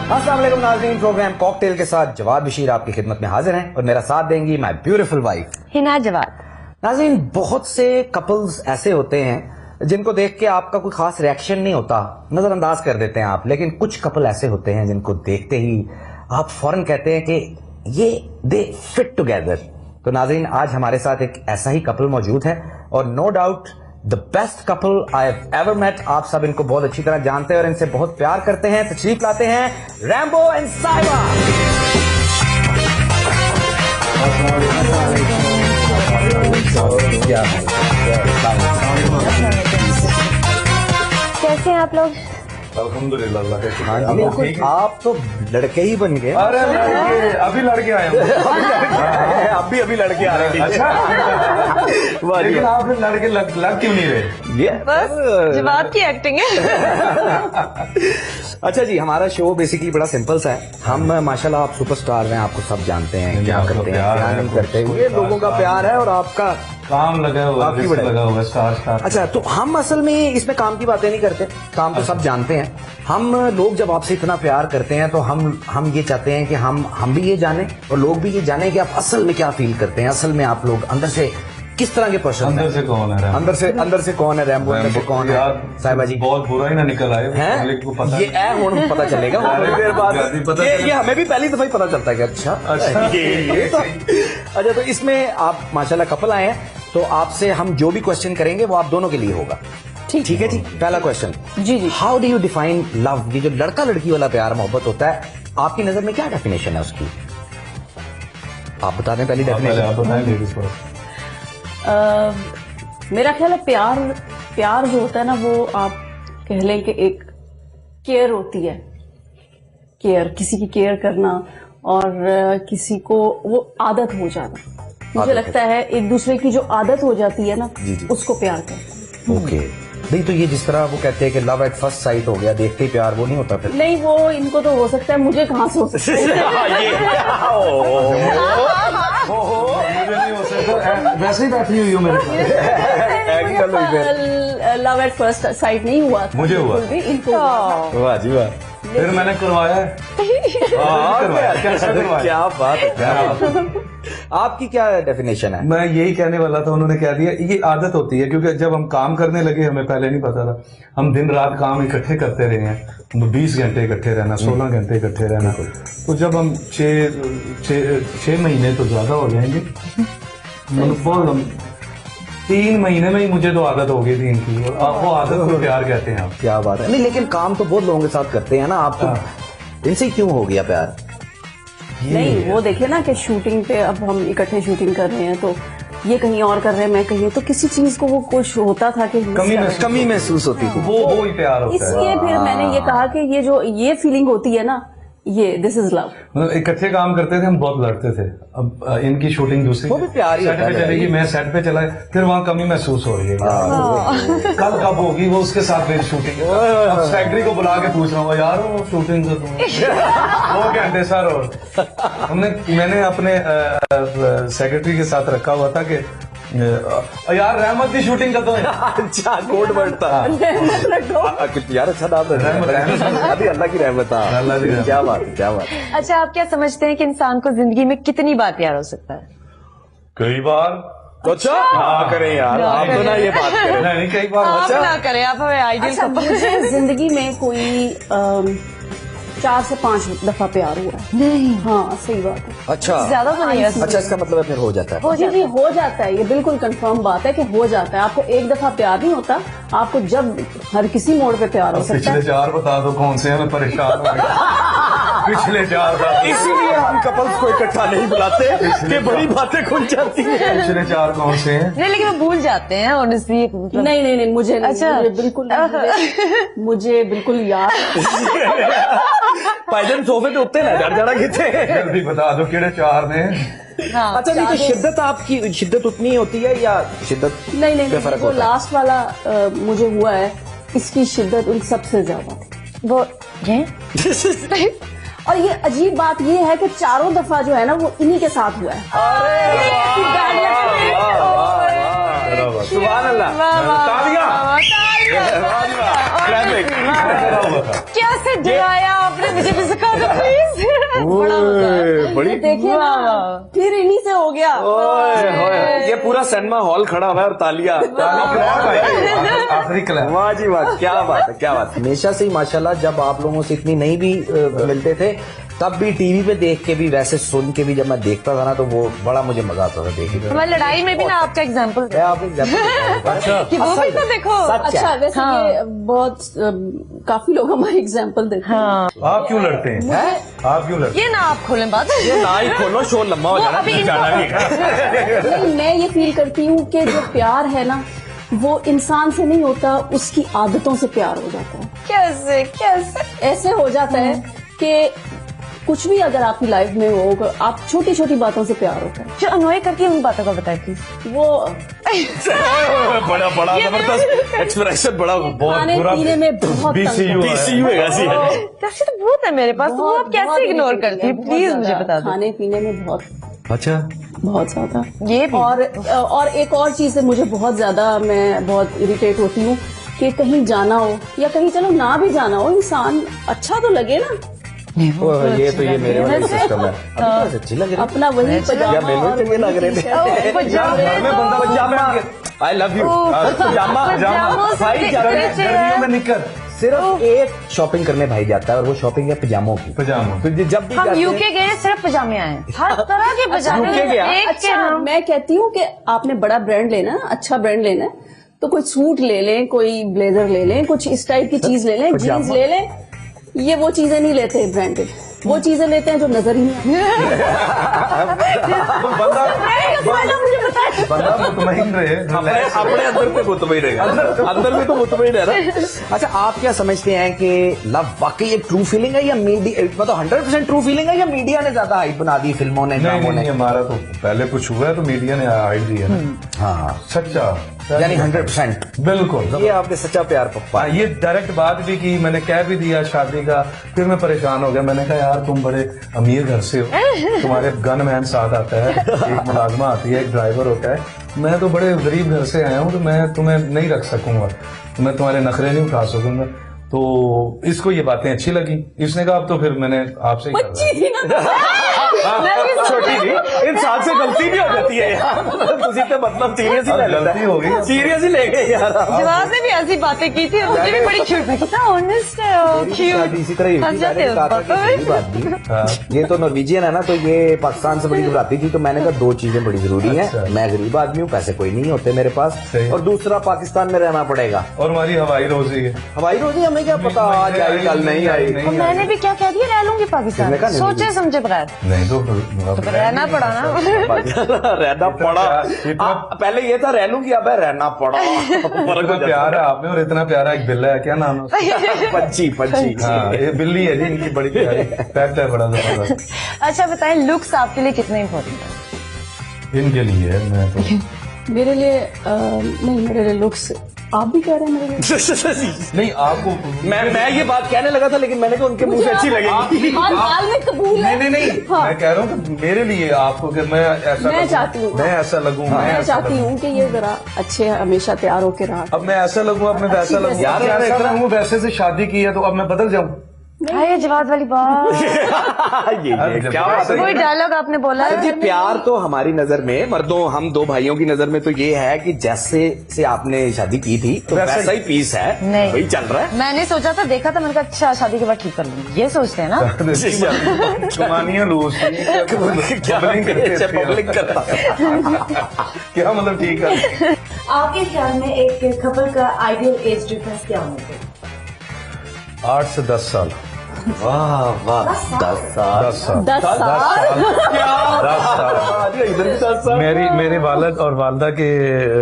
अस्सलाम वालेकुम नाज़रीन, प्रोग्राम कॉकटेल के साथ जवाद बशीर आपकी खिदमत में हाजिर हैं और मेरा साथ देंगी my beautiful wife Hina Jawad. नाज़रीन, बहुत से कपल्स ऐसे होते हैं जिनको देख के आपका कोई खास रिएक्शन नहीं होता, नजरअंदाज कर देते हैं आप, लेकिन कुछ कपल ऐसे होते हैं जिनको देखते ही आप फौरन कहते हैं कि ये दे फिट टुगेदर। तो नाज़रीन, आज हमारे साथ एक ऐसा ही कपल मौजूद है और no doubt the best couple I have ever met. आप सब इनको बहुत अच्छी तरह जानते हैं और इनसे बहुत प्यार करते हैं। तशरीफ लाते हैं रैम्बो एंड साइबा। कैसे हैं आप लोग? अल्हम्दुलिल्लाह, अल्लाह का शुक्र। आप तो लड़के ही बन गए। अरे अभी लड़के आए अभी लड़के आ रहे हैं। अच्छा, लेकिन आप लड़के लग क्यों नहीं रहे? बस जवाब की एक्टिंग है। अच्छा जी, हमारा शो बेसिकली बड़ा सिंपल सा है। हम माशाल्लाह आप सुपरस्टार हैं, आपको सब जानते हैं, क्या करते हैं क्या नहीं करते हैं, ये लोगों का प्यार है और आपका काम लगा हुआ है स्टार। अच्छा, तो हम असल में इसमें काम की बातें नहीं करते, काम तो सब जानते हैं। हम लोग जब आपसे इतना प्यार करते हैं तो हम ये चाहते हैं कि हम भी ये जाने और लोग भी ये जाने कि आप असल में क्या फील करते हैं, असल में आप लोग अंदर से किस तरह के पर्सन अंदर से कौन है? अंदर से कौन है रैम्बो? अंदर से कौन है साहिबा जी? बहुत बुरा ही ना निकल आए हैं? को पता ये हुन पता चलेगा थोड़ी देर बाद। ये हमें भी पहली दफा ही पता चलता है कि अच्छा ये तो अच्छा। तो इसमें आप माशाल्लाह कपल आए हैं, तो आपसे हम जो भी क्वेश्चन करेंगे वो आप दोनों के लिए होगा। ठीक है जी। पहला क्वेश्चन, जी। How do you define love? ये जो लड़का लड़की वाला प्यार मोहब्बत होता है, आपकी नजर में क्या डेफिनेशन है उसकी? आप बता दें पहली डेफिनेशन। आप बताएं लेडीज को। मेरा ख्याल है प्यार जो होता है ना, वो आप कह लें कि एक केयर होती है। केयर, किसी की केयर करना और किसी को वो आदत हो जाना। मुझे लगता है एक दूसरे की जो आदत हो जाती है ना, उसको प्यार करते हैं। ओके, नहीं तो ये जिस तरह वो कहते हैं कि लव एट फर्स्ट साइट हो गया, देखते ही प्यार, वो नहीं होता फिर? नहीं, वो इनको तो हो सकता है, मुझे कहाँ से हो सकता है। वैसे ही बैठी हुई हूँ मेरे लव एट फर्स्ट साइट नहीं हुआ था, मुझे हुआ। इनको वाह जी वाह, फिर मैंने करवाया है। कैसा करवाया? क्या बात है। आपकी क्या डेफिनेशन है? मैं यही कहने वाला था, उन्होंने कह दिया। ये आदत होती है, क्योंकि जब हम काम करने लगे, हमें पहले नहीं पता था, हम दिन रात काम इकट्ठे करते रहे हैं। 20 घंटे इकट्ठे रहना, 16 घंटे इकट्ठे रहना। तो जब हम 6 महीने तो ज्यादा हो जाएंगे, मतलब 3 महीने में ही मुझे तो आदत हो गई थी इनकी, और वो आदत को प्यार कहते हैं। आप क्या बात है। नहीं, लेकिन काम तो बहुत लोगों के साथ करते हैं ना, आपको इनसे क्यों हो गया प्यार? नहीं, वो देखिए ना कि शूटिंग पे अब हम इकट्ठे शूटिंग कर रहे हैं, तो ये कहीं और कर रहे हैं, मैं कहीं, तो किसी चीज को वो कुछ होता था कि कमी महसूस होती थी। वो ही प्यार होता है। इसलिए फिर मैंने ये कहा कि ये जो ये फीलिंग होती है ना, ये दिस इज लव। मतलब इकट्ठे काम करते थे, हम बहुत लड़ते थे। अब इनकी शूटिंग दूसरी, वो भी प्यार ही सेट पे चलेगी, मैं सेट पे चला, फिर वहाँ कमी महसूस हो रही है। कल कब होगी वो, उसके साथ मेरी शूटिंग। अब सेक्रेटरी को बुला के पूछ रहा हूँ, यार वो शूटिंग तो 2 घंटे सर। और मैंने अपने सेक्रेटरी के साथ रखा हुआ था कि यार रहमत की शूटिंग का तो अच्छा कोड बढ़ता यार, अच्छा नाम अभी अल्लाह की रहमत। क्या बात है, क्या बात है। अच्छा, आप क्या समझते हैं कि इंसान को जिंदगी में कितनी बार प्यार हो सकता है? कई बार। तो अच्छा हाँ करें यार, आप तो ना ये बात करें। नहीं, कई बार। आप ना करें, आप हमें आइडियल अच्छा, मुझे जिंदगी में कोई 4 से 5 दफा प्यार हुआ है। नहीं, हाँ सही बात है। अच्छा, ज्यादा तो नहीं है। अच्छा, इसका मतलब है फिर हो जाता है। जी हो जाता है, ये बिल्कुल कंफर्म बात है कि हो जाता है। आपको एक दफा प्यार नहीं होता, आपको जब हर किसी मोड़ पे प्यार हो सकता है। पिछले 4 बता दो कौन से हैं, मैं परेशान हो गया। पिछले 4 बार, इसीलिए हम कपल्स को इकट्ठा नहीं बुलाते कि बड़ी बातें खुल जाती हैं। पिछले 4 कौन से हैं? नहीं, लेकिन वो भूल जाते हैं ऑनेस्टली। नहीं, मुझे नहीं। अच्छा, मुझे बिल्कुल याद। पायजन सोफे पे उठते ना जड़ा गिरते। जल्दी बता दो किहड़े 4 ने। हाँ। अच्छा, नहीं तो शिद्दत, आपकी शिद्दत उतनी होती है या शिद्दत नहीं, पे फर्क जो होता है? लास्ट वाला मुझे हुआ है, इसकी शिद्दत उन सबसे ज्यादा थी। वो ये और ये अजीब बात ये है कि 4 दफा जो है ना, वो इन्हीं के साथ हुआ है। सुभान अल्लाह। कैसे डराया आपने मुझे भी सिखा दो। बड़ा मजा आया। बड़ी ये देखिए ना, फिर इन्हीं से हो गया। ये पूरा सिनेमा हॉल खड़ा हुआ है और तालियां आखिरी क्लैप। वाह जी वाह, क्या बात है, क्या बात है। हमेशा से ही माशाल्लाह जब आप लोगों से इतनी नहीं भी मिलते थे, तब भी टीवी पे देख के भी, वैसे सुन के भी जब मैं देखता था ना, तो वो बड़ा मुझे मजा आता था देख के। हमारी लड़ाई में भी ना आपका एग्जाम्पल मैं आपको एग्जाम्पल अच्छा कि वो भी तो देखो। अच्छा, वैसे ये बहुत काफी लोग हमारे एग्जाम्पल देते हैं। हाँ, आप क्यों लड़ते हैं? आप क्यों लड़ते ये ना आप खोलें बात। ये ना ही खोलो, शो लंबा हो जाना, अभी जाना नहीं। लेकिन मैं ये फील करती हूँ कि जो प्यार है ना, वो इंसान से नहीं होता, उसकी आदतों से प्यार हो जाता है। कैसे कैसे? ऐसे हो जाता है कि कुछ भी अगर आपकी लाइफ में हो, आप छोटी छोटी बातों से प्यार होता है। जो अनोय करती है उन बातों का बताए प्लीज। वो बड़ा बड़ा जबरदस्त एक्सप्रेशन, बड़ा बहुत खाने बुरा पीने में बहुत BCU है। PCU है ऐसी है। कैसे तो बहुत है मेरे पास, तो वो आप कैसे इग्नोर करती है? प्लीज मुझे बता दो। खाने पीने में बहुत अच्छा, बहुत ज्यादा। ये भी और एक और चीज से मुझे बहुत ज्यादा, मैं बहुत इरिटेट होती हूँ कि कहीं जाना हो या कहीं चलो ना भी जाना हो, इंसान अच्छा तो लगे ना। ये तो ये मेरे वाला सिस्टम है। अभी तो अच्छी लग रही है। अपना वही पजामा या मेनू और चंगे लग रहे थे। पजामा आई लव यू। पजामा भाई गर्मियों में निकल सिर्फ एक शॉपिंग करने भाई जाता है, और वो शॉपिंग है पजामों की। पजामा। तो जब भी हम जाते हैं- यूके गए, सिर्फ पजामे आए, हर तरह के पजामे। UK गया? एक के अच्छा, नाम। मैं कहती हूँ कि आपने बड़ा ब्रांड लेना है, अच्छा ब्रांड लेना है, तो कोई सूट ले लें, कोई ब्लेजर ले लें, कुछ इस टाइप की चीज ले लें, जीन्स ले लें। ये वो चीजें नहीं लेते ब्रांडेड, वो चीजें लेते हैं जो नजर ही नहीं बंदा मुतमईन रहे, अपने अंदर पे मुतमईन रहेगा, अंदर में तो मुतमईन है ना। अच्छा, आप क्या समझते हैं कि लव वाकई एक ट्रू फीलिंग है, या मीडिया, मतलब 100% ट्रू फीलिंग है, या मीडिया ने ज्यादा हाइप बना दी फिल्मों ने, ड्रामों नहीं, ने? हमारा तो पहले कुछ हुआ है तो मीडिया ने हाइप दिया ना। हाँ, सच्चा, यानी 100%। बिल्कुल। ये आपने सच्चा प्यार पप्पा। हाँ, ये डायरेक्ट बात भी की, मैंने कह भी दिया शादी का। फिर मैं परेशान हो गया, मैंने कहा यार तुम बड़े अमीर घर से हो, तुम्हारे गनमैन साथ आता है, एक मुलाजमा आती है, एक ड्राइवर होता है, मैं तो बड़े गरीब घर से आया हूँ, तो मैं तुम्हें नहीं रख सकूंगा, मैं तुम्हारे नखरे नहीं उठा सकूंगा। तो इसको ये बातें अच्छी लगी, इसने कहा अब तो फिर मैंने आपसे ही बच्ची थी ना। छोटी थी, इंसान से गलती भी हो जाती है यार। तुझे तो मतलब सीरियस ही ले लेता गलती हो गई। है, सीरियस ही ले गए यार। जवाब ने भी ऐसी बातें की थी, मुझे भी बड़ी छूट लगी। कितना ऑनेस्ट है, शादी इसी तरह ही हुई थी, जाते मैंने कहा था कि सही बात भी। ये तो नॉर्वेजियन है ना, तो ये पाकिस्तान से बड़ी घबराती थी, तो मैंने कहा दो चीजें बड़ी जरूरी हैं, अच्छा। मैं गरीब आदमी हूँ, पैसे कोई नहीं होते मेरे पास, सही। और दूसरा पाकिस्तान में रहना पड़ेगा। और हमारी हवाई रोजी है, हवाई रोजी हमें क्या पता आज आई कल नहीं आई। और मैंने भी क्या कह दिया, रह लूंगी पाकिस्तान किसने कहा में, नहीं सोचे समझे बगैर। नहीं तो रहना पड़ा ना। रहना पड़ा। इतना- पहले ये था रह लूंगी, अब है रहना पड़ा। फर्क हो प्यार है आप में, और इतना प्यारा एक बिल्ला है, क्या नाम है उसका? पंची पंची। हाँ, ये बिल्ली है जी, इनकी बड़ी प्यारी पैक्ट है, बड़ा जबरदस्त। अच्छा बताएं, लुक्स आपके लिए कितने इम्पोर्टेंट है? इनके लिए मैं तो मेरे लिए नहीं, मेरे लिए लुक्स, आप भी कह रहे हैं मेरे लिए। नहीं, आपको मैं ये बात कहने लगा था, लेकिन मैंने कहा उनके मुंह से अच्छी लगेगी। हाँ, हाल में कबूल है। नहीं हाँ, मैं कह रहा हूँ कि मेरे लिए आपको, कि मैं ऐसा मैं लगूं, चाहती हूँ। मैं ऐसा लगूं, मैं मैं ऐसा चाहती लगूं। हूँ कि ये जरा अच्छे हमेशा तैयार होके रहा। अब मैं ऐसा लगूं, अब मैं वैसा लगूं, यार, यार मैंने ऐसा इतना- लगूं, वैसे से शादी की है तो अब मैं बदल जाऊं। हाय जवाब वाली बात। ये क्या बात है? कोई डायलॉग आपने बोला जी, है? प्यार तो हमारी नजर में, मर्दों, हम दो भाइयों की नजर में तो ये है कि जैसे से आपने शादी की थी, तो वैसा ही पीस है, नहीं। वही चल रहा है। मैंने सोचा था, देखा था, मैंने कहा अच्छा शादी के बाद ठीक कर लूंगी, ये सोचते हैं ना। चुमानियां लूज क्या बबलिंग करता क्या मतलब ठीक है। आपके ख्याल में एक कपल का आइडियल एज डिफरेंस क्या होना चाहिए? 8 से 10 साल। वाह वाह, 10 साल। 10 साल। 10 साल। 10 साल। मेरी वालिद और वालदा के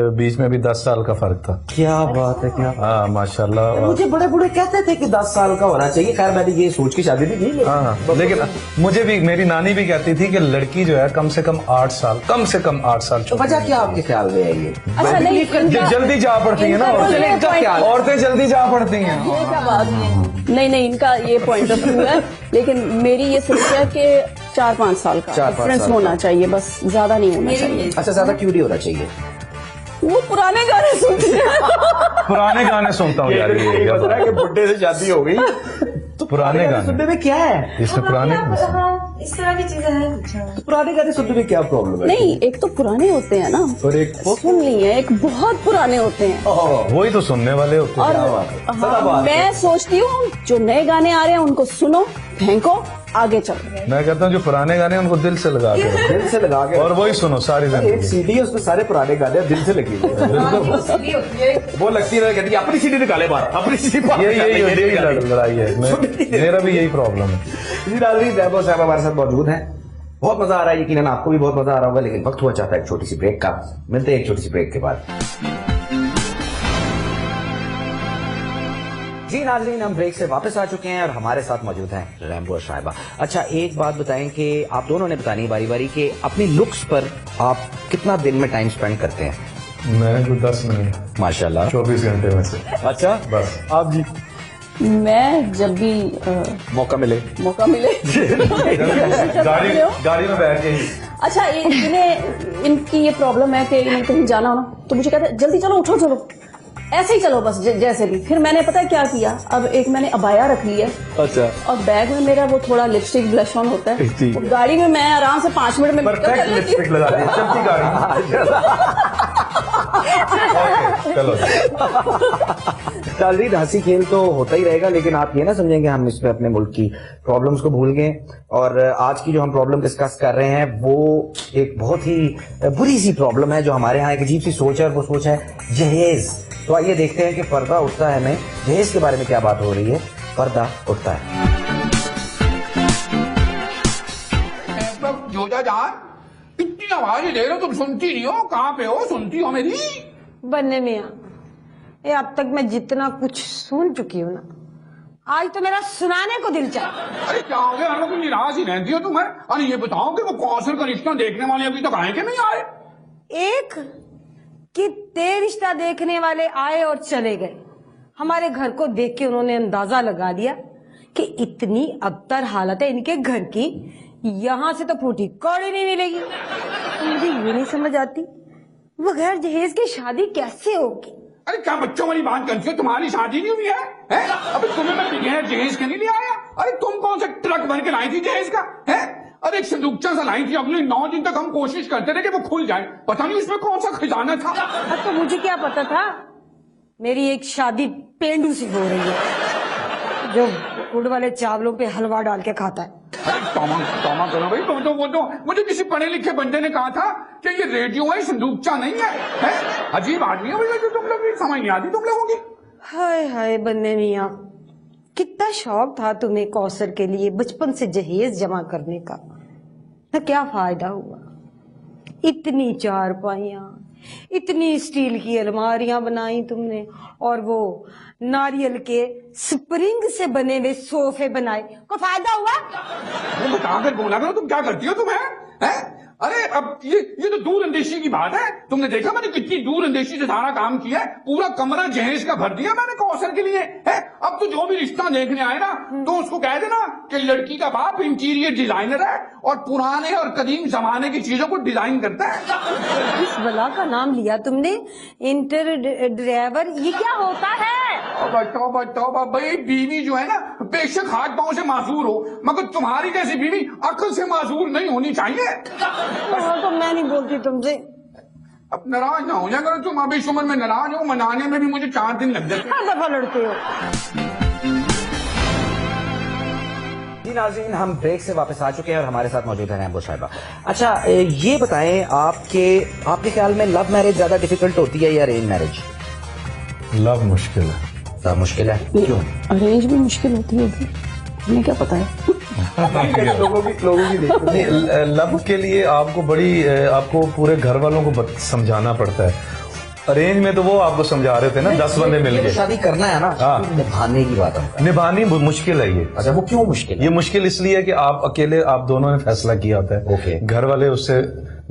बीच में भी 10 साल का फर्क था। क्या बात है, क्या हाँ माशाल्लाह। मुझे बड़े बूढ़े कहते थे कि 10 साल का होना चाहिए। खैर मैंने ये सोच के शादी भी की, हाँ, लेकिन मुझे भी मेरी नानी भी कहती थी कि लड़की जो है कम से कम 8 साल, कम से कम 8 साल। तो वजह क्या आपके ख्याल में है ये? अच्छा नहीं, इनका- जल्दी जा पड़ती है ना इनका औरतें, ये point- औरतें जल्दी जा पड़ती हैं। ये क्या बात है? नहीं, इनका ये पॉइंट ऑफ व्यू है, लेकिन मेरी ये सोच है कि 4-5 साल का 4-5 डिफरेंस साल होना चाहिए, बस ज्यादा नहीं होना चाहिए। अच्छा, ज्यादा क्यों नहीं होना चाहिए? वो पुराने गाने सुनते हैं। पुराने गाने सुनता हूँ यार, ये कि बुड्ढे से शादी हो गई तो पुराने गाने सुनने में क्या है? इसमें पुराने हाँ, इस तरह की चीजें हैं। तो पुराने गाने सुनने में क्या प्रॉब्लम है? नहीं, एक तो पुराने होते हैं ना, और एक सुन ली है, एक बहुत पुराने होते हैं। वही तो सुनने वाले होते हैं। और मैं सोचती हूँ जो नए गाने आ रहे हैं उनको सुनो, फेंको, आगे चलो। मैं कहता हूँ जो पुराने गाने उनको दिल से लगा के रखो। दिल से लगा के और वही सुनो सारी एक जिंदगी। सीडी है उसमें सारे पुराने गाने दिल से लगे हुए हैं। वो लगती है कहती है अपनी सीडी निकाले बाहर, अपनी सीडी यही लड़ाई है। मेरा भी यही प्रॉब्लम है। जी नाज़रीन, ज़ैब साहब हमारे साथ मौजूद हैं। बहुत मजा आ रहा है, यकीनन आपको भी बहुत मजा आ रहा होगा, लेकिन वक्त हुआ चाहता है एक छोटी सी ब्रेक का। मिलते हैं एक छोटी सी ब्रेक के बाद। जी नाज़रीन, हम ब्रेक से वापस आ चुके हैं और हमारे साथ मौजूद हैं रैम्बो और शाहिबा। अच्छा, एक बात बताएं कि आप दोनों ने बतानी बारी बारी कि अपनी लुक्स पर आप कितना दिन में टाइम स्पेंड करते हैं? मैं तो 10 मिनट माशाल्लाह। 24 घंटे में से। अच्छा, बस। आप जी? मैं जब भी मौका मिले मौका मिले गाड़ी में बैठ के ही। अच्छा, इनकी ये प्रॉब्लम है कि इन्हें कहीं जाना हो ना तो मुझे कहते हैं जल्दी चलो, उठो, चलो, ऐसे ही चलो बस, जैसे भी। फिर मैंने पता है क्या किया, अब एक मैंने अबाया रख लिया। अच्छा। और बैग में मेरा वो थोड़ा लिपस्टिक ब्लश ऑन होता है। गाड़ी में मैं आराम से 5 मिनट में परफेक्ट लिपस्टिक लगा दी चलती गाड़ी। चलो नाज़रीन, हंसी खेल तो होता ही रहेगा, लेकिन आप ये ना समझेंगे हम इसमें अपने मुल्क की प्रॉब्लम्स को भूल गए। और आज की जो हम प्रॉब्लम डिस्कस कर रहे हैं वो एक बहुत ही बुरी सी प्रॉब्लम है जो हमारे यहाँ एक अजीब सी सोच है, और वो सोच है जहेज। तो आइए देखते हैं कि पर्दा उठता है में जहेज के बारे में क्या बात हो रही है। पर्दा उठता है। जोजा जान, इतनी आवाज दे रहे हो, तुम सुनती नहीं हो? कहाँ पे हो? सुनती हो मेरी? बन्ने मियाँ, ये अब तक मैं जितना कुछ सुन चुकी हूँ ना, आज तो मेरा सुनाने को दिल चाह। अरे क्या हो गया? हम लोग निराश ही रहती हो तुम्हें। अरे ये बताओ कि वो कौशल का रिश्ता देखने वाले अभी तक आए कि नहीं आए? एक कितने रिश्ता देखने वाले आए और चले गए। हमारे घर को देख के उन्होंने अंदाजा लगा दिया कि इतनी अबतर हालत है इनके घर की, यहाँ से तो फूटी कौड़ी नहीं मिलेगी। तो मुझे ये नहीं समझ आती बगैर जहेज की शादी कैसे होगी। अरे क्या बच्चों वाली बात करती हो? तुम्हारी शादी नहीं हुई है? अभी तुम्हें मैं बगैर जहेज के नहीं ले आया? अरे तुम कौन सा ट्रक भर के लाई थी जहेज का? है? अरे एक संदूकचा सा लाई थी, अगले 9 दिन तक हम कोशिश करते रहे कि वो खुल जाए। पता नहीं उसमें कौन सा खजाना था। अब तो मुझे क्या पता था मेरी एक शादी पेंडू सी हो रही है जो गुड़ वाले चावलों पे हलवा डाल के खाता है। अरे तौमा करो भाई, वो तो मुझे किसी पढ़े लिखे बंदे ने कहा था कि ये रेडियो है, संदूकचा नहीं है? अजीब आदमी है भैया जो तुम लोग, समझ नहीं आती तुम लोगों की। हाय हाय बन्ने मियाँ, कितना शौक था तुम्हें कौसर के लिए बचपन से जहेज जमा करने का, ना क्या फायदा हुआ। इतनी चारपाइयाँ, इतनी स्टील की अलमारियां बनाई तुमने, और वो नारियल के स्प्रिंग से बने हुए सोफे बनाए, कोई फायदा हुआ? तुम बताकर बोला करो, तुम क्या करती हो तुम्हें? अरे अब ये तो दूरअंदेशी की बात है। तुमने देखा मैंने कितनी दूरअंदेशी से सारा काम किया है, पूरा कमरा जहेज का भर दिया मैंने कौसर के लिए। है अब तो जो भी रिश्ता देखने आए ना तो उसको कह देना कि लड़की का बाप इंटीरियर डिजाइनर है और पुराने और कदीम जमाने की चीजों को डिजाइन करता है। इस बला का नाम लिया तुमने, इंटर ड्राइवर, ये क्या होता है? बताओ भाई, बीवी जो है ना बेशक हाथ पांव से मासूर हो, मगर तुम्हारी जैसी बीवी अक्ल से मासूर नहीं होनी चाहिए। तो मैं नहीं बोलती तुमसे। अब नाराज ना हो जाए करो तुम, अभी इस उम्र में नाराज हो, मनाने में भी मुझे 4 दिन लग जाते। हर दफा लड़ते हो। जी नाज़रीन, हम ब्रेक से वापस आ चुके हैं और हमारे साथ मौजूद है रैम्बो साहिबा। अच्छा, ये बताएं आपके ख्याल में लव मैरिज ज्यादा डिफिकल्ट होती है या अरेंज मैरिज? लव मुश्किल है। ज्यादा मुश्किल है? क्यों? अरेंज भी मुश्किल होती होगी, हमें क्या पता है। लोगों की लव के लिए आपको पूरे घर वालों को समझाना पड़ता है। अरेंज में तो वो आपको समझा रहे थे ना, 10 बंदे मिल गए। शादी करना है ना, हाँ। निभाने की बात है। निभानी मुश्किल है ये। अच्छा, वो क्यों मुश्किल है? ये मुश्किल इसलिए है कि आप दोनों ने फैसला किया होता है। ओके। घर वाले उससे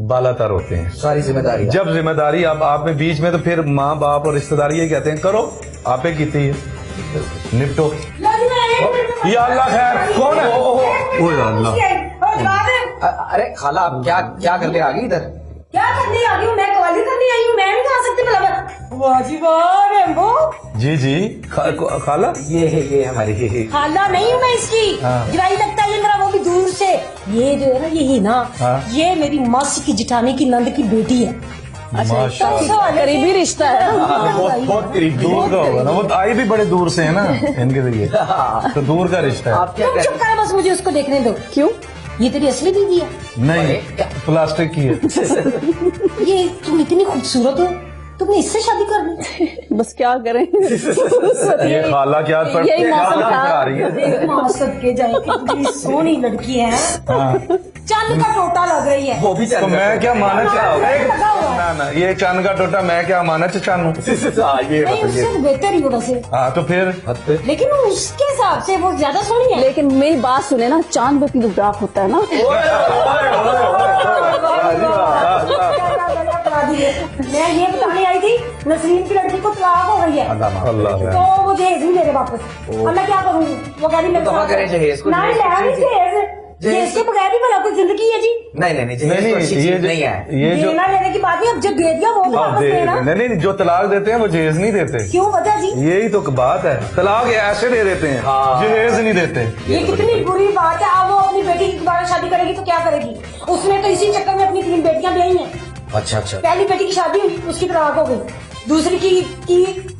बालातर होते हैं। सारी जिम्मेदारी जब जिम्मेदारी आप में बीच में, तो फिर माँ बाप और रिश्तेदारी ये कहते हैं करो, आपे की थी निपटो। या अल्लाह खैर, कौन है? ओए अल्लाह। अरे खाला, आप क्या करने आ गई इधर? क्या करने आ गई हूँ? मैं कवाली करने आई हूँ, मैं नहीं जा सकती। वाह जी वाह रेम्बो। जी जी खाला ये हमारी खाला नहीं हूँ मैं इसकी, जवाई लगता है ये मेरा, वो भी दूर से। ये जो है ना यही ना, ये मेरी मासी की जिठानी की नंद की बेटी है। माशाल्लाह, करीबी रिश्ता है ना। बहुत करीब दूर का होगा ना, वो आई भी बड़े दूर से है ना इनके लिए, तो दूर का रिश्ता है। आप क्या तुम चुप करो, बस मुझे उसको देखने दो। क्यों? ये तेरी असली बीवी है? नहीं, प्लास्टिक की है। ये तुम इतनी खूबसूरत हो, तुमने इससे शादी कर ली? बस क्या करें। ये खाला क्या यही मौसम था। आ रही है। मासद के जाए, कितनी सोहनी लड़की है, चंद का टोटा लग रही है। वो भी तो मैं क्या माना लगा हुआ है। ना, ये चंद का टोटा मैं क्या माना चानू। नहीं, उससे तो बेहतर ही हो वैसे, हाँ तो फिर लेकिन उसके हिसाब से वो ज्यादा सोहनी है। लेकिन मेरी बात सुने ना, चांद पे पिलुटाक होता है ना। मैं ये बताने आई थी, नसरीन की लड़की को तलाक हो गई है, अल्लाह तो वो जहेज नहीं दे रहे वापस। अब मैं क्या करूँ? वो कह रही मेरे तो करें जहेज को? नहीं, जहेज के बगैर भी भला कोई जिंदगी है जी? नहीं, नहीं है ये जो देना लेने की बात नहीं, अब जब दे दिया वो वापस देना। नहीं, जो तलाक देते हैं वो जहेज नहीं देते। क्यों वजह जी? यही तो बात है, तलाक ऐसे दे देते हैं, जहेज नहीं देते। ये कितनी बुरी बात है। अब वो अपनी बेटी की दोबारा शादी करेगी तो क्या करेगी? उसने तो इसी चक्कर में अपनी 3 बेटियां ब्याही हैं। अच्छा। पहली बेटी की शादी हुई, उसकी तलाक हो गई। दूसरी की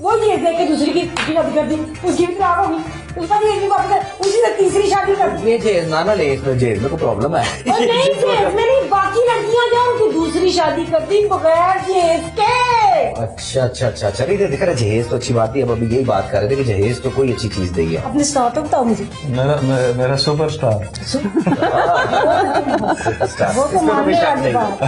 वो ये देख के दूसरी की शादी कर दी, उसकी भी तलाक हो गई। उसका भी एक भी वापस, उसी से तीसरी शादी कर दी। ये जेज ना ले, इसमें जेज में कोई प्रॉब्लम है। और नहीं जेज में नहीं, बाकी लड़कियां जो उनकी दूसरी शादी कर दी बगैर जेज के। अच्छा। चलिए दिख रहा है जहेज तो अच्छी बात है। अब अभी यही बात कर रहे थे कि जहेज तो कोई अच्छी चीज देगी। अपने स्टार तो बताओ मुझे। मेरा सुपरस्टार। वो तो मानने वाली बात,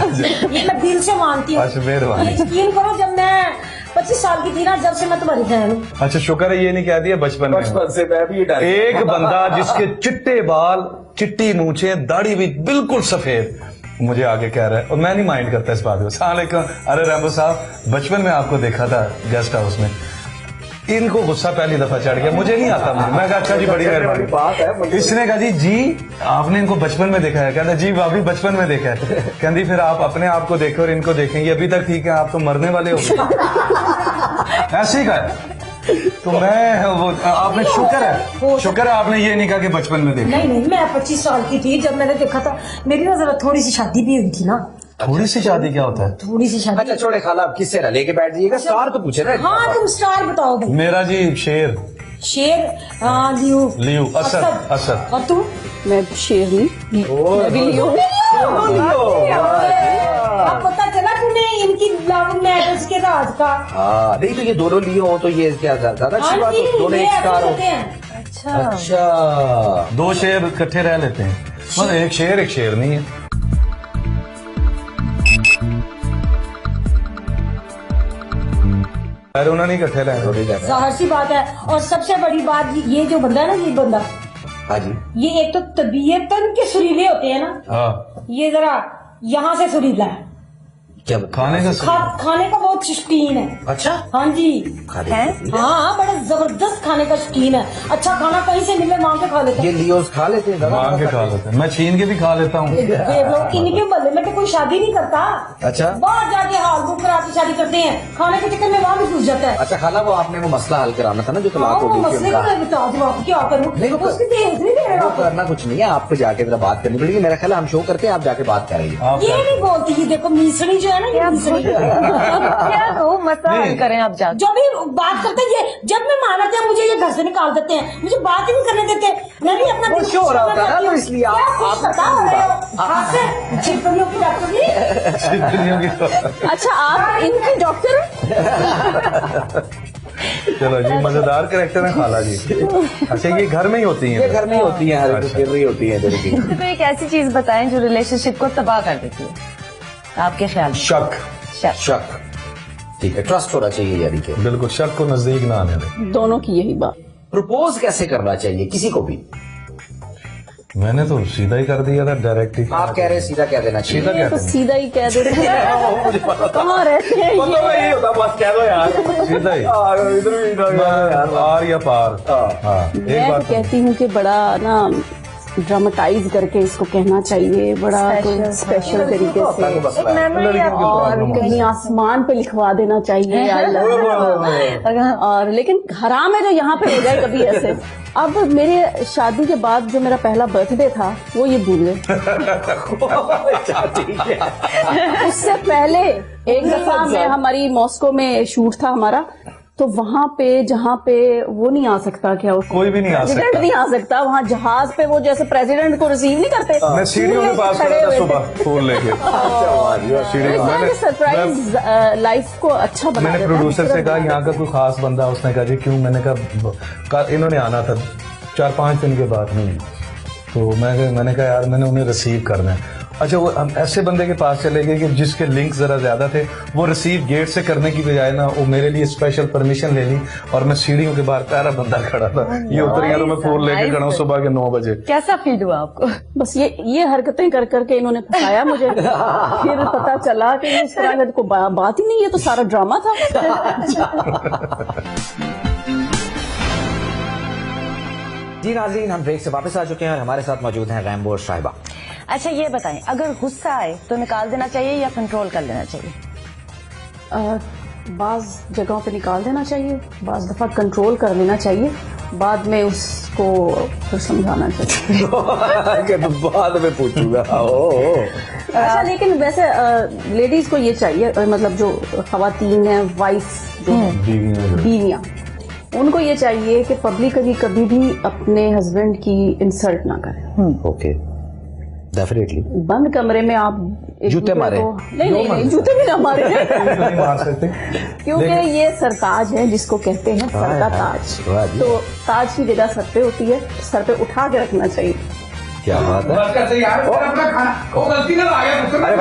ये मैं दिल से मानती हूँ। अच्छा, मेहरबानी। यकीन करो, जब मैं 25 साल की थी ना, जब से मैं तुम्हारी फैन हूँ। अच्छा, शुक्र है ये नहीं कह दिया बचपन में से मैं भी एक बंदा जिसके चिट्टे बाल, चिट्टी मूछे, दाढ़ी भी बिल्कुल सफेद मुझे आगे कह रहा है, और मैं नहीं माइंड करता इस बात को। सलाम, अरे रैम्बो साहब, बचपन में आपको देखा था गेस्ट हाउस में, इनको गुस्सा पहली दफा चढ़ गया, मुझे नहीं आता। मैं कहा अच्छा जी, बड़ी मेहरबानी बात है। इसने कहा जी आपने इनको बचपन में देखा है? कहता जी भाभी बचपन में देखा है। कहती फिर आप अपने आप को देखो और इनको देखेंगे, अभी तक ठीक है, आप तो मरने वाले हो। ऐसे ही कहा। तो मैं वो आपने शुक्र है आपने ये नहीं कहा कि बचपन में देखा। नहीं, मैं 25 साल की थी जब मैंने देखा था। मेरी ना जरा थोड़ी सी शादी भी हुई थी ना। थोड़ी सी शादी क्या होता है? थोड़ी सी शादी। अच्छा छोड़े खाला, आप किससे ना लेके बैठ जाइएगा, स्टार तो पूछे ना। हाँ, तुम स्टार बताओ भाई। मेरा जी शेर। लियो। असद। और तुम? मैं शेरनी, मैं भी लियो। अब पता चला तुम्हें इनकी लव मैरिज के राज का। हाँ, नहीं तो ये दोनों लियो हो तो ये क्या ज्यादा अच्छी बात हो, दोनों एक स्टार हो। अच्छा, 2 शेर इकट्ठे रह लेते हैं, मतलब एक शेर नहीं है। उन्होंने नहीं इकट्ठे रहना। जाहिर सी बात है। और सबसे बड़ी बात ये जो बंदा है ना, ये बंदा, हाँ जी, ये एक तो तबीयतन के सुरीले होते हैं ना। हाँ, ये जरा यहाँ से सुरीला है। क्या खाने का खाने का बहुत शौकीन है। अच्छा, हाँ जी, है? हाँ, बड़ा जबरदस्त खाने का शौकीन है। अच्छा खाना कहीं से मिले मांग के खा लेते ये हैं। लियोस खा लेते हैं, मांग के खा लेते हैं, मैं छीन के भी खा लेता हूँ। देख लो, इनके मोहल्ले में तो कोई शादी नहीं करता। अच्छा, बाहर जाके हाल बुक करा के शादी करते हैं, खाने के चक्कर में वहाँ भी घुस जाता है। अच्छा खाला, वो आपने वो मसला हल कराना था ना जो तलाक हो वो गई थी मसले को उनका। मैं बता दूँ, क्या करूँ? नहीं, वो उसकी दहेज नहीं दे रहे वो आप। करना कुछ नहीं है, आपको जाके जरा बात करनी पड़ेगी। मेरा ख्याल है हम शो करते हैं, आप जाके बात करेंगे। ये नहीं बोलती, ये देखो मीसड़ी जो है ना, ये मीसड़ी क्या तो मसला हल करें आप जाके। जो भी बात करते हैं, ये जब मैं मानते हैं मुझे ये घर से निकाल देते हैं, मुझे बात ही नहीं करने देते। मैं भी अपना वो दिल शो हो रहा खुश होता है ना, करती हूँ। तो इसलिए क्या आप खुश बता रहे हो? हाथ से छिपकलियों की डॉक्टर जी। दुनिया की अच्छा, आप इनकी डॉक्टर हैं? चलो जी, मजेदार कैरेक्टर है खाला जी। अच्छा, ये घर में ही होती ये है? घर में ही होती है, हर अच्छा। गिर रही होती है दिल की। तो एक ऐसी चीज बताएं जो रिलेशनशिप को तबाह कर देती है, आपके ख्याल में? शक। शक, ठीक है, ट्रस्ट होना चाहिए यानी कि। बिल्कुल, शक को नजदीक ना आने दे। दोनों की यही बात। प्रपोज कैसे करना चाहिए किसी को भी? मैंने तो सीधा ही कर दिया था, डायरेक्ट ही। आप कह रहे हैं सीधा कह देना चाहिए। सीधा ये तो कहते हैं, सीधा ही कह देते हैं। कहाँ रहते हैं ये? यही होता, बस कह दो यार। सीधा ही इधर भी आर या पार। हाँ, एक मैं बात तो कहती हूँ कि बड़ा ना ड्रामेटाइज करके इसको कहना चाहिए, बड़ा स्पेशल तरीके से, एक मेमोरी और कहीं आसमान पे लिखवा देना चाहिए आई लव। और लेकिन हराम है जो यहाँ पे हो जाए कभी ऐसे। अब मेरे शादी के बाद जो मेरा पहला बर्थडे था वो ये भूल गए। उससे पहले एक दफा मैं हमारी मॉस्को में शूट था हमारा, तो वहां पे जहाँ पे वो नहीं आ सकता, क्या कोई भी नहीं आ सकता, प्रेसिडेंट नहीं आ सकता, वहाँ जहाज पे वो जैसे प्रेसिडेंट को रिसीव नहीं करते, मैं सीढ़ियों के पास खड़ा था सुबह फूल लेके। सरप्राइज लाइफ को अच्छा बना मैंने प्रोड्यूसर से कहा यहाँ का कोई खास बंदा, उसने कहा जी क्यों, मैंने कहा इन्होंने आना था 4-5 दिन के बाद नहीं, तो मैंने कहा यार मैंने उन्हें रिसीव करना है। अच्छा, वो हम ऐसे बंदे के पास चले गए कि जिसके लिंक जरा ज्यादा थे, वो रिसीव गेट से करने की बजाय ना वो मेरे लिए स्पेशल परमिशन ले ली, और मैं सीढ़ियों के बाहर प्यारा बंदा खड़ा था, ये उतर गया तो मैं फूल लेके खड़ा हूँ सुबह के 9 बजे। कैसा फील हुआ आपको? बस ये हरकतें कर करके इन्होंने फंसाया मुझे। फिर पता चला कि इस तरह का कोई बात ही नहीं, ये तो सारा ड्रामा था। जी नाज़रीन, हम ब्रेक से वापस आ चुके हैं और हमारे साथ मौजूद हैं रैम्बो और शाहिबा। अच्छा ये बताएं, अगर गुस्सा आए तो निकाल देना चाहिए या कंट्रोल कर लेना चाहिए? बाज जगहों पे निकाल देना चाहिए, बाज दफा कंट्रोल कर लेना चाहिए, बाद में उसको फिर समझाना चाहिए। बाद में पूछूंगा। अच्छा, लेकिन वैसे लेडीज को ये चाहिए, मतलब जो खवातीन है, वाइफ जो बीवियां, उनको ये चाहिए कि पब्लिकली कभी भी अपने हस्बैंड की इंसल्ट ना करें। Okay, definitely. बंद कमरे में आप जूते मारे? नहीं, जूते भी ना मारे। नहीं मार सकते, क्योंकि ये सरताज है जिसको कहते हैं सर का ताज, तो ताज की जगह सर पे होती है, सर पे उठा के रखना चाहिए। क्या बात है यार, अपना खाना वो गलती ना लाया, अरे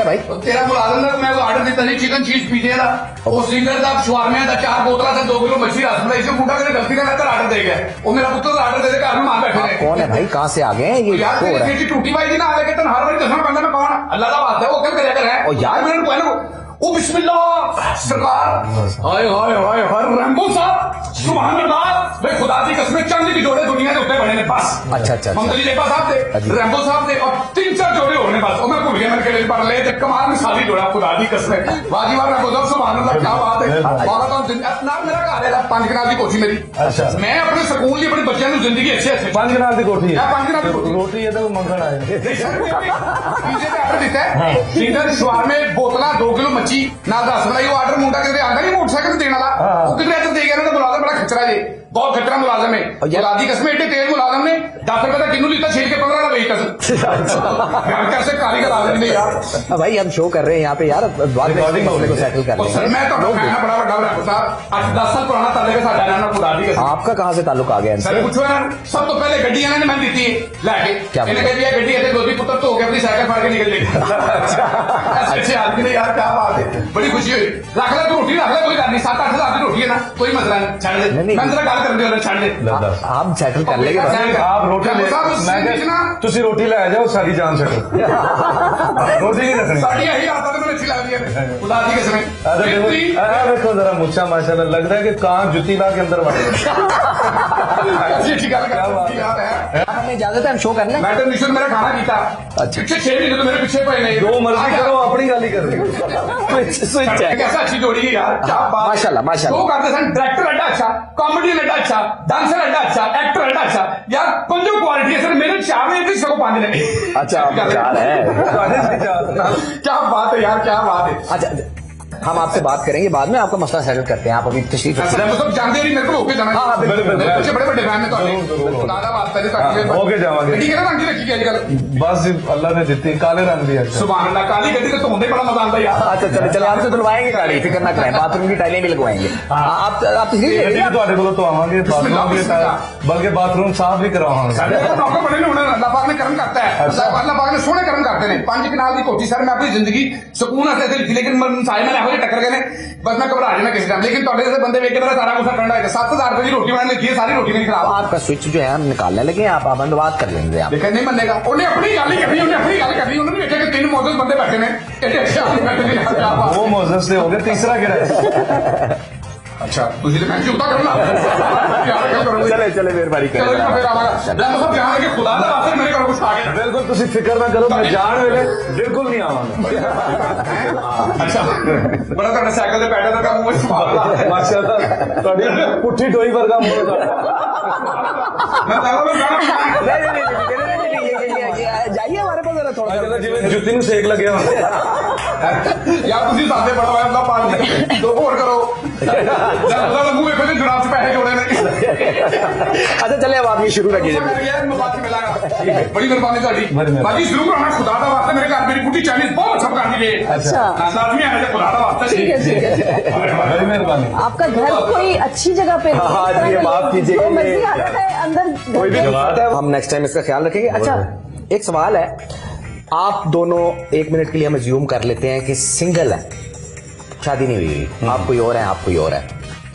भाई, तेरा मुलाजिम था, मैं ऑर्डर देता नहीं, चिकन चीज पीछे था, वो सिंगर था, शवारमे था, 4 बोतला था, 2 किलो मछली रसमलाई, इसे मुंडा कर गलती ना ऑर्डर दे गया, वो मेरा पुत्र ऑर्डर दे देगा, वहां बैठे। कौन है भाई, कहाँ से आ गए हैं ये? यार टूटी भाई जी ना आगे तो हर बार चश्मा पहनने में कौन अल्लाह का बात है, वो कल कर है। और यार मैंने कहना ओ बिस्मिल्लाह सरकार, हाय हाय हाय हर रैम्बो साहब, सुभान अल्लाह, भाई खुदा की कसम, चंद की जोड़े दुनिया के उत्ते बने ने बस। अच्छा, मंगली जेबा साहब थे, रैम्बो साहब थे, और 3-4 जोड़े होने बस, और मैं भूल गया, मैंने पर ले थे, कमाल मिसाली जोड़ा, खुदा की कसम, वाजीवार रैम्बो साहब, सुभान अल्लाह, क्या बात है। ना मेरा घर है 5 कनाल की कोठी मेरी। अच्छा, मैं अपने सकून लिए अपने बच्चों की जिंदगी अच्छे 5 कनाल की कोठी है, 5 कनाल की रोटी है तो मंगल आए पीछे पे ऑर्डर दिता है, सिंगर शवार में बोतला 2 किलो मच्छी ना रसमलाई, वो ऑर्डर मुंडा के आंदा नहीं मोटरसाइकिल देने वाला, वो कितने अच्छा दे गया ना, मुलाजम बड़ा खचरा है, बहुत खतरा मुलाजम है। खुदा दी कसम, एडे तेज मुलाजम ने 10 रुपए का किन्नू लीता, छील के 15 का वेच कसम। कैसे कारीगर आदमी ने यार। भाई हम शो कर रहे हैं यहाँ पे यार, बाद में मसले को सेटल कर लेंगे। सर मैं तो बड़ा बड़ा 10 साल पुराना ताल्लुक है साडा नाल, खुदा दी कसम। आपका कहाँ से ताल्लुक आ गया इनसे? सर पूछो यार, सब तो पहले गड्डी इन्होंने मैं दी थी लाके, इन्हें कह दिया गड्डी है, 2 पुत्र तो हो गया, अपनी साइकिल फाड़ के निकल गए। अच्छे आदमी ने यार, क्या बात है, बड़ी खुशी हुई। रख ले तू रोटी, रख ले, कोई बात नहीं, 7-8 हज़ार की रोटी है ना, कोई मसला नहीं, छड़ दे, मैं जरा गल कर दे, छड़ दे, आप सेटल कर लेंगे। आप रोटी तुसी रोटी ले जाओ, सारी जान छो रोटी नहीं रखनी, साड़ी यही आता तो मैंने खिला दिया खुदा दी कसम। देखो जरा मुच्छा माशाल्लाह, लग रहा है कि कान जुती ला के अंदर मारे। हमें इजाजत है, हम शो करने। मैं तो मिशन मेरा खाना पीता, अच्छा, पिछले 6 महीने तो मेरे पीछे पड़े नहीं, जो मर्जी करो, अपनी गाली कर रहे। कैसा अच्छी जोड़ी है यार, क्या बात, माशाल्लाह माशाल्लाह। वो करते सन, डायरेक्टर अड्डा अच्छा, कॉमेडियन अड्डा अच्छा, डांसर अड्डा अच्छा, एक्टर अड्डा अच्छा, यार 5 क्वालिटी है सर, मेरे 4 में सबको 5 लगे। अच्छा, 4 है, क्या बात है यार, क्या बात है। अच्छा, हम आपसे बात करेंगे बाद में, आपका मसला सेटल करते हैं, आप अभी तशरीफ सब जानते नहीं, मेरे को होके जाना। हाँ, बिल्कुल, बच्चे बड़े बड़े फैन है, होके जावांगे। ठीक है ना, रंग रखी आजकल बस अल्लाह ने दी काले रंग दी। सुभान अल्लाह, काली गड्डी तो होने बड़ा मजा आता यार। अच्छा चले आपसे धुलवाएंगे गाड़ी, फिक्र ना करें, बाथरूम की टाइलें भी लगवाएंगे। आप तो आवांगे, बल्कि बाथरूम साफ भी करवाएंगे। अल्लाह पाक ने कर्म करता है, अल्लाह पाक ने सोने कर्म करते हैं। 5 कनाल की कोठी सर, मैं अपनी जिंदगी सुकून से लिखी, लेकिन टक्कर गए, बस मैं घबरा जाना किसी टाइम, लेकिन थोड़े जैसे बंदे वेख मेरा सारा गुस्सा ठंडा है। 7,000 रुपए की रोटी मैंने लिखी है, सारी रोटी नहीं खराब। आपका स्विच जो है हम निकालने लगे, आप बंद बात कर लेंगे। आप लेकिन नहीं मनेगा, उन्हें अपनी गाली करनी, उन्हें अपनी गाली करनी, उन्होंने देखा कि 3 मौजूद बंदे बैठे ने, वो मोजस से हो गए, तीसरा गिरा। अच्छा तुझे मैं जुदा करूंगा चले चले मेहरबानी चलो जी, फिर आवांगा मैं सब ध्यान रखे खुदा दा वास्ते मेरे घर कुछ आ गया बिल्कुल तुसी फिक्र ना करो मैं जान वेले बिल्कुल नहीं आवांगा अच्छा बड़ा ਤੁਹਾਡਾ ਸਾਈਕਲ ਦੇ ਪੈਡਲ ਦਾ ਮੂੰਹ ਸੰਭਾਲ माशाल्लाह ਤੁਹਾਡੀ ਪੁੱਠੀ ਡੋਈ ਵਰਗਾ ਮੂੰਹ ਦਾ ਮੈਂ ਤਾਂ ਉਹ जाइए हमारे पास जरा थोड़ा ਜਿਵੇਂ ਜੁੱਤੀ ਨੂੰ ਸੇਕ ਲੱਗਿਆ ਯਾਰ ਤੁਸੀਂ ਸਾਡੇ ਬੜਾ ਹੋਇਆ ਹੁੰਦਾ ਪਾਣੀ ਦੋ ਹੋਰ ਕਰੋ ਜਦ ਉਹਦਾ ਮੂੰਹ ਵੇਖੋ ਤੇ ਜਨਾਬ ਚ ਪੈਸੇ ਜੋੜੇ ਨੇ अच्छा चले अब आप ये शुरू रखिए मैं बाद में मिलागा बड़ी मेहरबानी ਤੁਹਾਡੀ ਬਾਜੀ ਜ਼ਰੂਰ ਆਣਾ ਖੁਦਾ ਦਾ ਵਾਸਤੇ ਮੇਰੇ ਘਰ ਮੇਰੀ ਬੁੱਢੀ ਚਾਈਨੀਜ਼ ਬਹੁਤ ਅੱਛਾ ਪਕਾਉਂਦੀ ਹੈ अच्छा लाजमी आना चाहिए खुदा का वास्ता ठीक है ठीक है बड़ी मेहरबानी आपका घर कोई अच्छी जगह पे हाँ, जी, माफ कीजिए। जो मर्जी आ जाता है अंदर कोई भी घर के- बात है हम नेक्स्ट टाइम इसका ख्याल रखेंगे। अच्छा एक सवाल है, आप दोनों 1 मिनट के लिए हम अज्यूम कर लेते हैं कि सिंगल है, शादी नहीं हुई, आप कोई और है, आप कोई और है,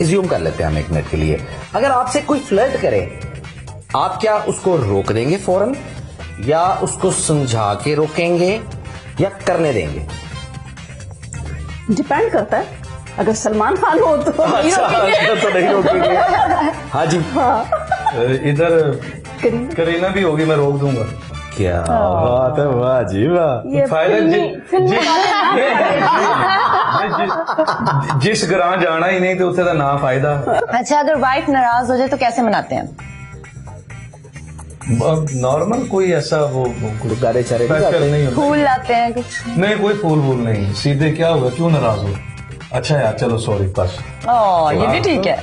अज्यूम कर लेते हैं हम 1 मिनट के लिए। अगर आपसे कोई फ्लर्ट करे, आप क्या उसको रोक देंगे फौरन, या उसको समझा के रोकेंगे, या करने देंगे? डिपेंड करता है। अगर सलमान खान हो तो तो नहीं रोकेंगे। हाँ जी, इधर करीना भी होगी मैं रोक दूंगा क्या बात है, वाह जी वाह। ये फायदा फिल्मी जिस ग्रां जाना ही नहीं तो उससे ना फायदा। अच्छा अगर वाइफ नाराज हो जाए तो कैसे मनाते हैं? नॉर्मल कोई ऐसा वो गुरुद्वारे चले स्पेशल नहीं होता। फूल लाते हैं कुछ? नहीं कोई फूल वूल नहीं, सीधे क्या हुआ क्यों नाराज हो, अच्छा यार चलो सॉरी बस। ये भी ठीक है।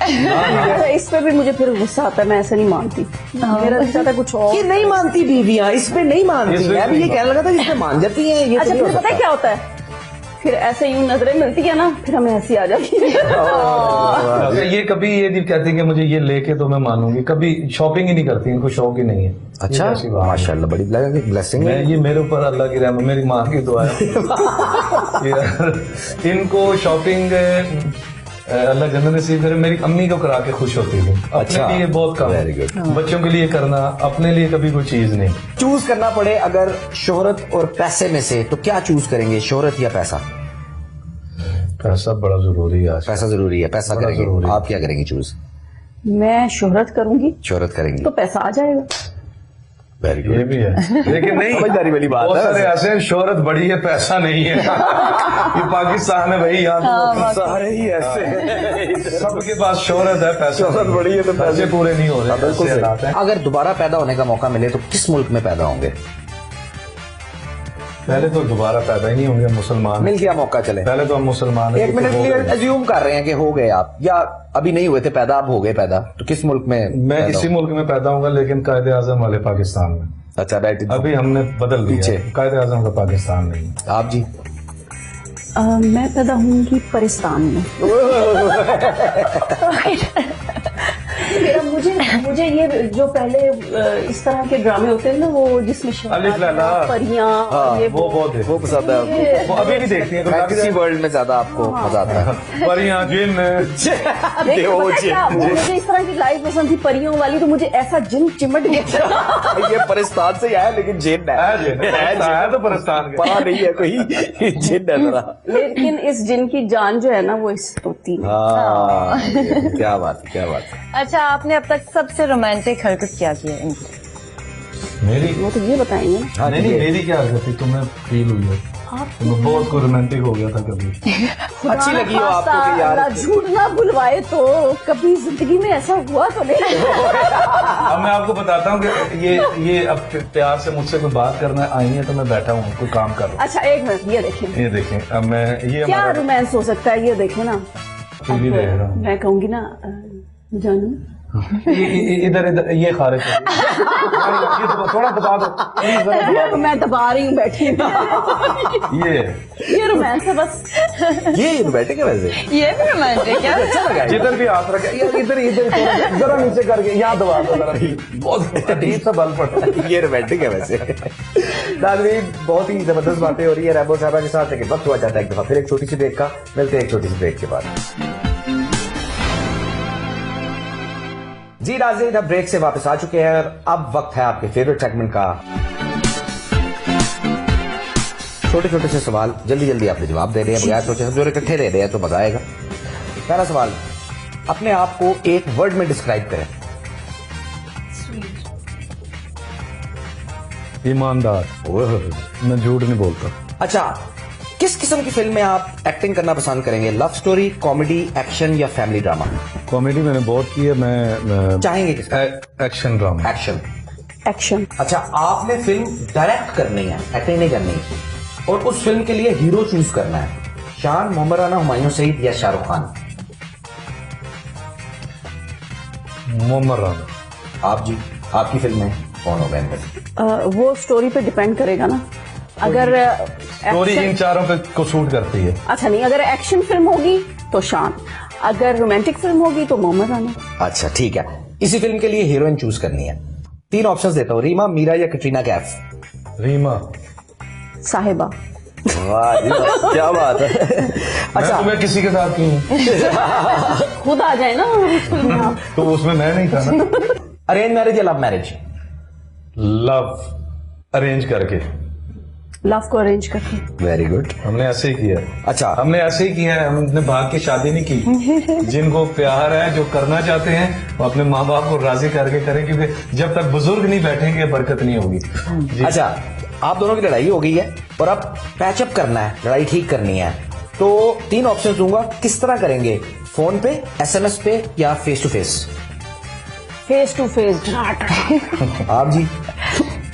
इस पे भी मुझे फिर गुस्सा आता है, मैं ऐसे नहीं मानती, मेरा दिल चाहता है कुछ और। ये नहीं मानती बीवियां, इस पे नहीं मानती इस पे हैं। अभी ये नहीं कहने लगा था कि इस पे मान जाती हैं, ये तो अच्छा नहीं हो फिर पता है सकता। क्या होता है, फिर ऐसे यूं नजरें मिलती है ना, फिर हमें हंसी आ जाती है। अगर ये कभी ये नहीं कहती कि मुझे ये लेके तो मैं मानूंगी, कभी शॉपिंग ही नहीं करती, इनको शौक ही नहीं है। अच्छा ये कैसी बात है? माशाल्लाह, बड़ी ब्लेसिंग मैं है। ये मेरे ऊपर अल्लाह की रहमत, मेरी माँ की दुआ है। यार, इनको शॉपिंग अल्लाह जन्नत नसीब करे, मेरी अम्मी को करा के खुश होती थी। अपने अच्छा, लिए बहुत कम, very good। बच्चों के लिए करना, अपने लिए कभी कोई चीज नहीं। चूज करना पड़े अगर शोहरत और पैसे में से, तो क्या चूज करेंगे, शोहरत या पैसा? पैसा बड़ा जरूरी है आज। पैसा जरूरी है, पैसा बड़ा करेंगे। जरूरी है। आप क्या करेंगे चूज? मैं शोहरत करूंगी शोहरत करेंगे, तो पैसा आ जाएगा। वेरी ये भी है, लेकिन नहीं समझदारी वाली बात बहुत है सारे वैसे। ऐसे हैं, शोहरत बड़ी है पैसा नहीं है। ये पाकिस्तान है भाई, यहाँ तो सारे ही ऐसे हैं। सबके पास शोहरत है, पैसा शोहरत नहीं है। बड़ी है तो पैसे पूरे नहीं हो रहे, बिल्कुल ऐसे हालात सही। हैं। अगर दोबारा पैदा होने का मौका मिले तो किस मुल्क में पैदा होंगे? पहले तो दोबारा पैदा ही नहीं होंगे, मुसलमान मिल गया मौका, चले पहले तो हम मुसलमान हैं, 1 मिनट के लिए अज्यूम कर रहे हैं कि हो गए आप, या अभी नहीं हुए थे पैदा, अब हो गए पैदा, तो किस मुल्क में मैं पैदा इसी मुल्क में पैदा होऊंगा, लेकिन कायदे आजम वाले पाकिस्तान में। होंगे? अच्छा राइट। अभी हमने बदल दिया, पीछे। कायदे आजम का पाकिस्तान नहीं। आप जी? मैं पैदा होंगी परिस्तान में। मेरा मुझे ये जो पहले इस तरह के ड्रामे होते हैं ना, वो जिसमें अलिफ लैला, परियां, हाँ, ये वो बहुत है, वो पसंद है आपको? वो अभी भी देखती है फैंटेसी वर्ल्ड में ज्यादा आपको मजा आता है? परियां जिन देखिए, पता है क्या, वो मुझे इस तरह की लाइफ पसंद थी परियों वाली, तो मुझे ऐसा जिन चिमट गया। ये परिस्तान से ही आया, लेकिन जिन है तो परिस्तान के। पता नहीं है कोई जिन है जरा। लेकिन इस जिन की जान जो है ना, वो इस तोती में। हाँ, क्या बात है, क्या बात है। अच्छा आपने अब तक सबसे रोमांटिक हरकत क्या की है इनकी? मेरी वो तो ये बताएंगे ना। हाँ, नहीं मेरी क्या हरकत थी, तुम्हें फील हुई है? तुम्हें बहुत को रोमांटिक हो गया था कभी? अच्छी लगी हो आपको कि यार? अल्लाह झूठ ना बुलवाए तो कभी जिंदगी में ऐसा हुआ तो नहीं। अब मैं आपको बताता हूँ कि ये अब प्यार से मुझसे कोई बात करना आई है तो मैं बैठा हूँ, कोई काम कर रहा हूँ। अच्छा एक मिनट, ये देखें ये देखें, अब मैं ये क्या हमारा रोमांस हो सकता है, ये देखें ना। टीवी अब देख रहा हूँ। मैं कहूंगी ना, जानू इधर इधर ये खारिज कर ये तो थोड़ा दबा दो प्लीज, जरा दबा दो। मैं दबा रही हूँ बैठी हूँ। ये रोमांस है बस। ये बैठे क्या वैसे? ये भी रोमांटिक है। अच्छा लगा ये। जिधर भी हाथ रखे यार, इधर इधर थोड़ा जरा नीचे करके यहाँ दबा दो जरा, बहुत अजीब सा बल पड़ता है। ये रोमांटिक है वैसे। नाज़रीन, बहुत ही जबरदस्त बातें हो रही है रैबो साहबा के साथ, लेकिन वक्त हुआ जाता है एक दफा फिर एक छोटी सी ब्रेक का। मिलते हैं एक छोटी सी ब्रेक के बाद। जी नाज़रीन, अब ब्रेक से वापस आ चुके हैं और अब वक्त है आपके फेवरेट सेगमेंट का। छोटे छोटे से सवाल जल्दी जल्दी आपने जवाब दे रहे हैं, बगैर सोचे समझे इकट्ठे दे रहे हैं तो मजा आएगा। पहला सवाल, अपने आप को एक वर्ड में डिस्क्राइब करें। ईमानदार। मैं झूठ नहीं बोलता। अच्छा, किस किस्म की फिल्म में आप एक्टिंग करना पसंद करेंगे? लव स्टोरी, कॉमेडी, एक्शन या फैमिली ड्रामा? कॉमेडी मैंने बहुत की है। मैं चाहेंगे किसका? Action drama. एक्शन। एक्शन। अच्छा, आपने फिल्म डायरेक्ट करनी है, एक्टिंग नहीं करनी, और उस फिल्म के लिए हीरो चूज करना है, शान, मोहम्मद राना, हुमायूं सईद या शाहरुख खान? मोहम्मद राना। आप जी, आपकी फिल्म में कौन होगा इनमें? वो स्टोरी पे डिपेंड करेगा ना। अगर स्टोरी इन चारों पे को सूट करती है। अच्छा नहीं, अगर एक्शन फिल्म होगी तो शान, अगर रोमांटिक फिल्म होगी तो मोहम्मद राना। अच्छा ठीक है, इसी फिल्म के लिए हीरोइन चूज करनी है। 3 ऑप्शंस देता हूँ, रीमा, मीरा या कैटरीना कैफ? रीमा। साहिबा। वाह जी वाह, क्या बात है। अच्छा, मैं किसी के साथ क्यों? खुद आ जाए ना फिल्म में। तो उसमें मैं नहीं था ना। अरेंज मैरिज या लव मैरिज? लव अरेंज करके। लव को अरेंज करके। Very good. हमने ऐसे ही किया है। अच्छा, हमने ऐसे ही किया है। हमने भाग के शादी नहीं की। जिनको प्यार है, जो करना चाहते हैं, वो अपने माँ बाप को राजी करके करें, क्योंकि जब तक बुजुर्ग नहीं बैठेंगे बरकत नहीं होगी। अच्छा, आप दोनों की लड़ाई हो गई है और अब पैचअप करना है, लड़ाई ठीक करनी है, तो 3 ऑप्शन दूंगा, किस तरह करेंगे? फोन पे, SMS पे या face to face? Face to face. आप जी?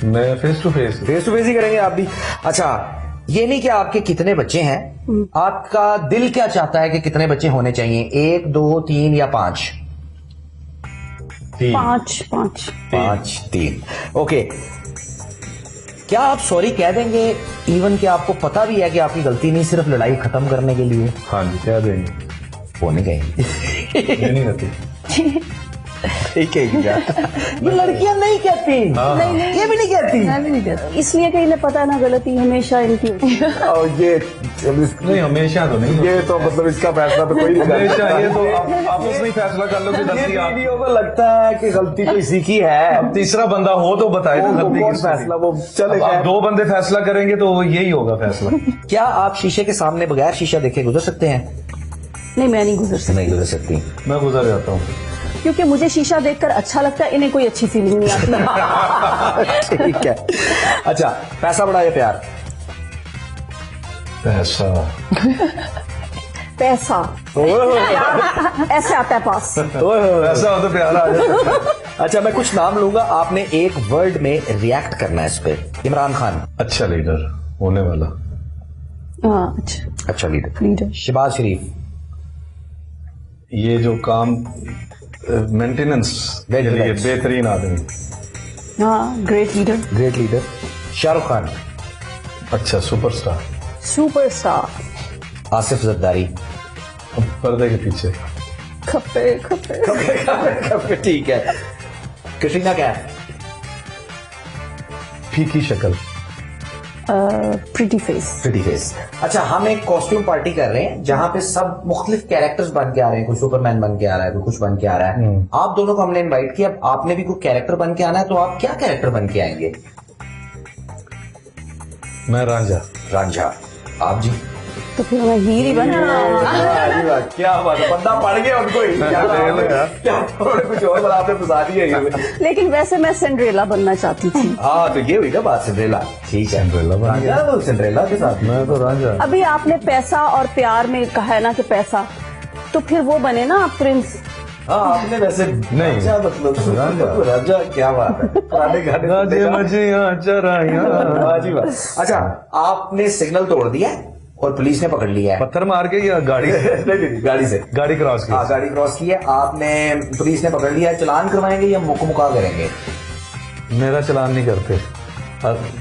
मैं फेस टू फेस ही करेंगे आप भी। अच्छा, ये नहीं कि आपके कितने बच्चे हैं, आपका दिल क्या चाहता है कि कितने बच्चे होने चाहिए? 1, 2, 3 या 5? 5। 3। ओके, क्या आप सॉरी कह देंगे इवन कि आपको पता भी है कि आपकी गलती नहीं, सिर्फ लड़ाई खत्म करने के लिए? हाँ जी, क्या देंगे? वो नहीं कहेंगे। ये नहीं कहती। ठीक है, ये लड़कियां नहीं कहती। नहीं, ये भी नहीं कहती। इसलिए कि इन्हें पता है ना, गलती हमेशा इनकी होती है। और ये नहीं, हमेशा तो नहीं। ये तो मतलब इसका फैसला तो कोई नहीं हमेशा ये तो आप उसमें फैसला कर लो कि गलती आप। वीडियो को लगता है कि गलती तो इसी की है। अब तीसरा बंदा हो तो बताए ना गलती किसकी। फैसला वो चले। आप 2 बंदे फैसला करेंगे तो यही होगा फैसला। क्या आप शीशे के सामने बगैर शीशा देखे गुजर सकते हैं? नहीं, मैं नहीं गुजर सकती। नहीं गुजर सकती। मैं गुजर जाता हूँ, क्योंकि मुझे शीशा देखकर अच्छा लगता है, इन्हें कोई अच्छी फीलिंग नहीं आती। ठीक है। अच्छा, पैसा बड़ा या प्यार? पैसा। पैसा। ऐसे आता है पास। पैसा हो तो प्यार आ जाता। अच्छा, मैं कुछ नाम लूंगा, आपने एक वर्ड में रिएक्ट करना है इस पे। इमरान खान। अच्छा लीडर होने वाला। हाँ, अच्छा लीडर। लीडर। शहबाज शरीफ। ये जो काम मेंटेनेंस के लिए बेहतरीन आदमी। हाँ, great leader. Great leader. Shahrukh Khan. अच्छा, सुपरस्टार। सुपरस्टार। आसिफ जरदारी। पर्दे के पीछे। खप्पे। ठीक है। कैटरीना कैफ। फीकी शक्ल। Pretty face. Pretty face. अच्छा, हम एक कॉस्ट्यूम पार्टी कर रहे हैं जहां पे सब मुख्तलिफ कैरेक्टर्स बन के आ रहे हैं। कोई सुपरमैन बन के आ रहा है, कोई कुछ बन के आ रहा है। आप दोनों को हमने इनवाइट किया, अब आपने भी कोई कैरेक्टर बन के आना है, तो आप क्या कैरेक्टर बन के आएंगे? मैं रांझा। रांझा। आप जी? तो फिर मैं हीर ही बना। क्या बात है, बंदा पड़ गया उनको ही। क्या कुछ और बना, आपने फंसा दिया ये। लेकिन वैसे मैं सिंड्रेला बनना चाहती थी। हाँ, तो ये हुई ना बात, सिंड्रेला। ठीक है, सिंड्रेला के साथ। मैं तो रांझा। अभी आपने पैसा और प्यार में कहा है ना कि पैसा, तो फिर वो बने ना आप प्रिंस। हाँ, आपने वैसे नहीं। अच्छा, मतलब राजा। क्या बात है, पुराने गाने। अच्छा, आपने सिग्नल तोड़ दिया और पुलिस ने पकड़ लिया है। पत्थर मार के या गाड़ी से? नहीं, गाड़ी से। गाड़ी क्रॉस की। हाँ, गाड़ी क्रॉस की है आपने, पुलिस ने पकड़ लिया है, चलान करवाएंगे या मुका करेंगे? मेरा चलान नहीं करते।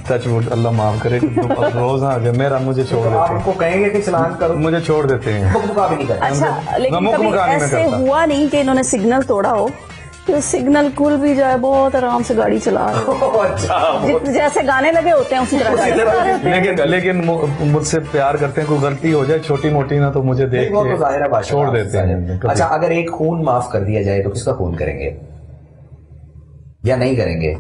टचवुड, अल्लाह माफ करे। रोज आ जाए मेरा, मुझे छोड़ तो देते आप हैं। उनको कहेंगे कि चलान करो, मुझे छोड़ देते हैं। मुका भी नहीं करते। अच्छा, लेकिन मुख कभी मुकानी में ऐसे करता। हुआ नहीं कि इन्होंने सिग्नल तोड़ा हो, तो सिग्नल खुल भी जाए, बहुत आराम से गाड़ी चला रहे हो। अच्छा, जैसे गाने लगे होते हैं उसी तरह गाड़ी चला रहे होते हैं। लेकिन मुझसे प्यार करते हैं, कोई गलती हो जाए छोटी मोटी ना, तो मुझे देख वो तो जाहिर है के बात, छोड़ देते हैं। अच्छा, अगर एक खून माफ कर दिया जाए तो किसका खून करेंगे या नहीं करेंगे?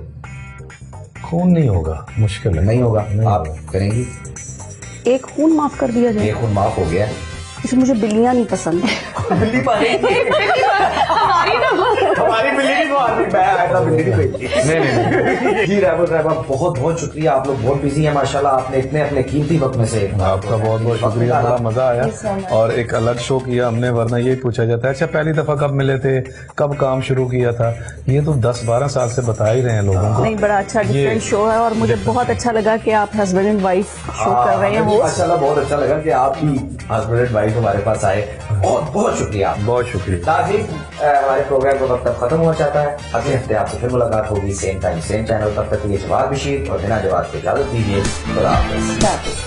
खून नहीं होगा, मुश्किल है। नहीं होगा। आप करेंगी? एक खून माफ कर दिया जाए। एक खून माफ हो गया, इसलिए मुझे बिल्लियां नहीं पसंद। बिल्ली पालेंगे हमारी बिल्ली नहीं मारती, मैं आया था बिल्ली नहीं। जी रहमान साहब बहुत बहुत शुक्रिया, आप लोग बहुत बिजी हैं माशाल्लाह, आपने इतने अपने कीमती वक्त में से आपका बहुत बहुत शुक्रिया, बड़ा मजा आया और एक अलग शो किया हमने, वरना ये पूछा जाता है अच्छा पहली दफा कब मिले थे, कब काम शुरू किया था, ये तो 10-12 साल से बता ही रहे हैं लोगों को। नहीं, बड़ा अच्छा डिफरेंट शो है और मुझे बहुत अच्छा लगा कि आप हस्बैंड एंड वाइफ शो कर रहे हैं। माशाल्लाह बहुत अच्छा लगा कि आप भी हस्बैंड एंड वाइफ हमारे पास आए, बहुत बहुत शुक्रिया। बहुत शुक्रिया। नाज़रीन, हमारे प्रोग्राम का वक्त अब खत्म हो जाता है, अगले हफ्ते आपसे फिर मुलाकात होगी सेम टाइम सेम चैनल, तब तक के लिए जवाब बशीर और बिना जवाब के इजाजत दीजिए। खुदा हाफिज़।